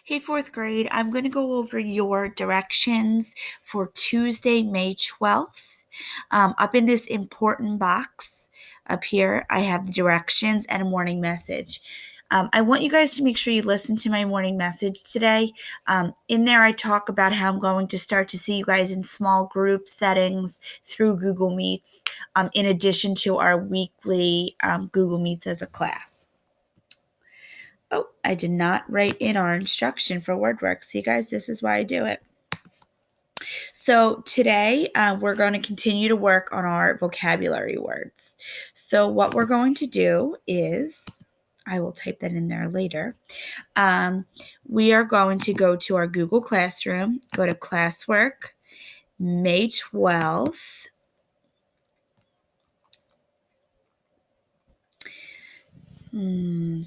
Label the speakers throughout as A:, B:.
A: Hey, fourth grade, I'm going to go over your directions for Tuesday, May 12th. Up in this important box up here, I have the directions and a morning message. I want you guys to make sure you listen to my morning message today. In there, I talk about how I'm going to start to see you guys in small group settings through Google Meets, in addition to our weekly Google Meets as a class. Oh, I did not write in our instruction for WordWork. See, guys, this is why I do it. So today we're going to continue to work on our vocabulary words. So what we're going to do is, I will type that in there later. We are going to go to our Google Classroom, go to classwork, May 12th.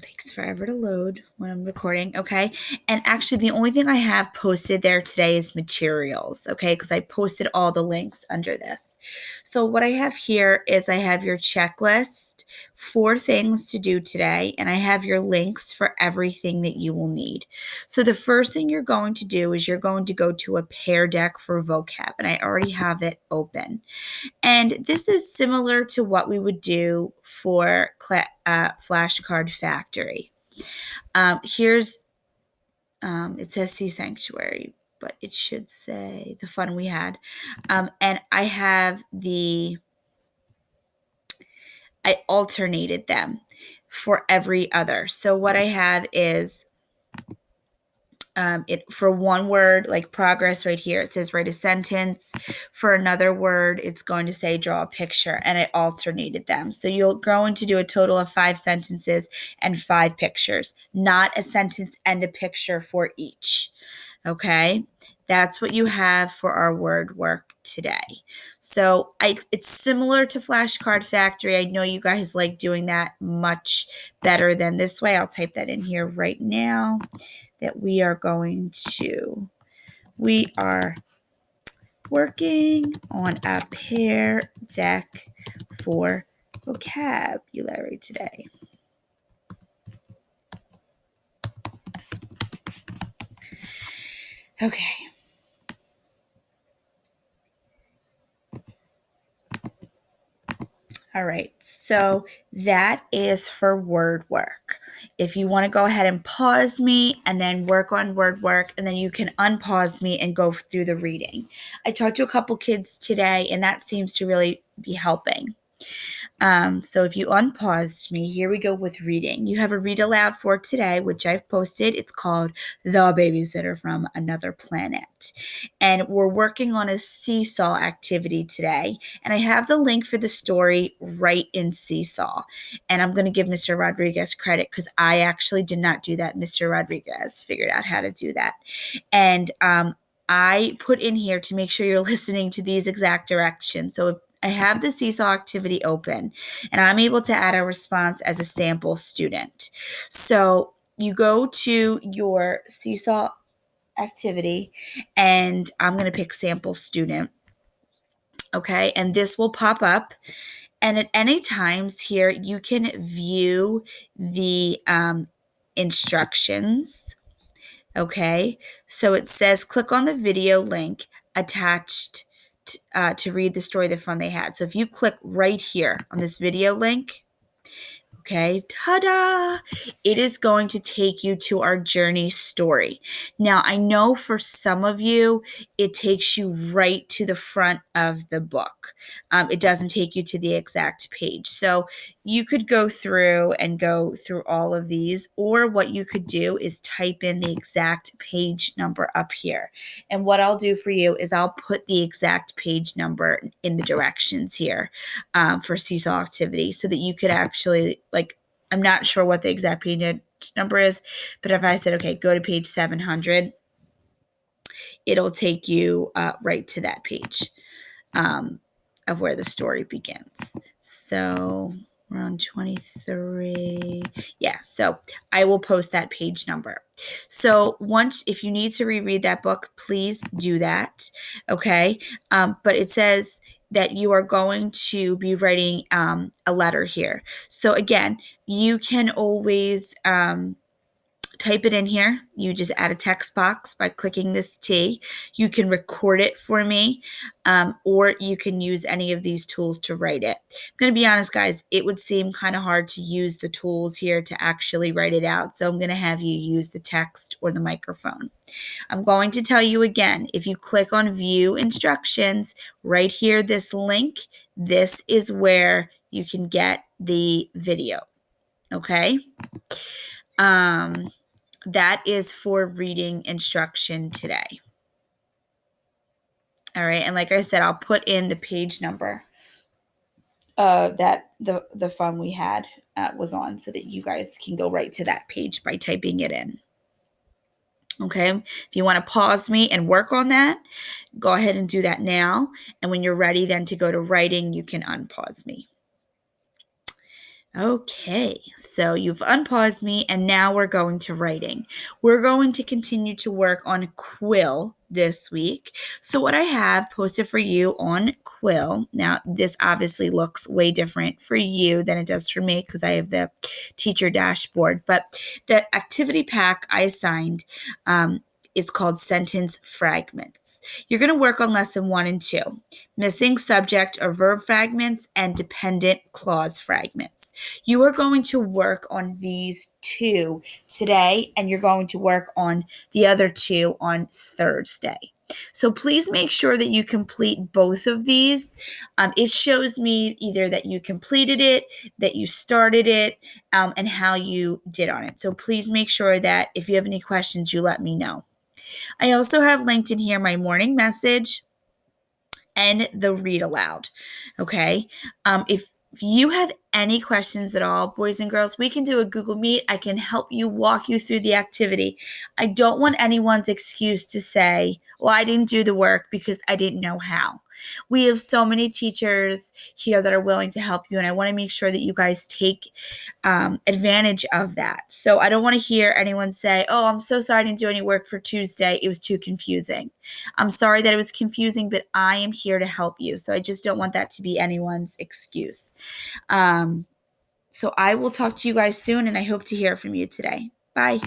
A: Takes forever to load when I'm recording. Okay. And actually, the only thing I have posted there today is materials. Okay. Because I posted all the links under this. So, what I have here is I have your checklist, 4 things to do today, and I have your links for everything that you will need. So, the first thing you're going to do is you're going to go to a Pear Deck for vocab, and I already have it open. And this is similar to what we would do for Flashcard Factory. Here's, it says Sea Sanctuary, but it should say the fun we had. And I alternated them for every other. So what I have is it for one word, like progress right here, it says write a sentence. For another word, it's going to say draw a picture, and I alternated them. So you're going to do a total of 5 sentences and 5 pictures, not a sentence and a picture for each. Okay, that's what you have for our word work today. So it's similar to Flashcard Factory. I know you guys like doing that much better than this way. I'll type that in here right now. That we are working on a Pear Deck for vocabulary today. Okay. All right, so that is for word work. If you want to go ahead and pause me and then work on word work, and then you can unpause me and go through the reading. I talked to a couple kids today, and that seems to really be helping. So if you unpaused me, here we go with reading. You have a read aloud for today, which I've posted. It's called The Babysitter from Another Planet. And we're working on a seesaw activity today. And I have the link for the story right in Seesaw. And I'm going to give Mr. Rodriguez credit because I actually did not do that. Mr. Rodriguez figured out how to do that. And I put in here to make sure you're listening to these exact directions. So if I have the seesaw activity open, and I'm able to add a response as a sample student. So you go to your seesaw activity, and I'm going to pick sample student. Okay, and this will pop up. And at any times here, you can view the instructions. Okay, so it says click on the video link attached to read the story, the fun they had. So if you click right here on this video link, okay, ta-da, it is going to take you to our journey story. Now, I know for some of you, it takes you right to the front of the book. It doesn't take you to the exact page. So you could go through all of these, or what you could do is type in the exact page number up here. And what I'll do for you is I'll put the exact page number in the directions here for seesaw activity so that you could actually, like, I'm not sure what the exact page number is, but if I said, okay, go to page 700, it'll take you right to that page of where the story begins. So we're on 23. Yeah, so I will post that page number. So if you need to reread that book, please do that. Okay. But it says that you are going to be writing a letter here. So again, you can always type it in here. You just add a text box by clicking this T. You can record it for me, or you can use any of these tools to write it. I'm going to be honest, guys, it would seem kind of hard to use the tools here to actually write it out. So I'm going to have you use the text or the microphone. I'm going to tell you again, if you click on view instructions right here, this link, this is where you can get the video. Okay. That is for reading instruction today. All right. And like I said, I'll put in the page number that the fun we had was on, so that you guys can go right to that page by typing it in. Okay. If you want to pause me and work on that, go ahead and do that now. And when you're ready then to go to writing, you can unpause me. Okay, so you've unpaused me, and now we're going to writing. We're going to continue to work on Quill this week. So what I have posted for you on Quill, now this obviously looks way different for you than it does for me because I have the teacher dashboard, but the activity pack I assigned is called Sentence Fragments. You're going to work on lesson 1 and 2, missing subject or verb fragments and dependent clause fragments. You are going to work on these 2 today, and you're going to work on the other 2 on Thursday. So please make sure that you complete both of these. It shows me either that you completed it, that you started it, and how you did on it. So please make sure that if you have any questions, you let me know. I also have linked in here my morning message and the read aloud. Okay. If you have any questions at all, boys and girls, we can do a Google Meet. I can help you, walk you through the activity. I don't want anyone's excuse to say, well, I didn't do the work because I didn't know how. We have so many teachers here that are willing to help you, and I want to make sure that you guys take advantage of that. So I don't want to hear anyone say, oh, I'm so sorry I didn't do any work for Tuesday. It was too confusing. I'm sorry that it was confusing, but I am here to help you. So I just don't want that to be anyone's excuse. So I will talk to you guys soon, and I hope to hear from you today. Bye.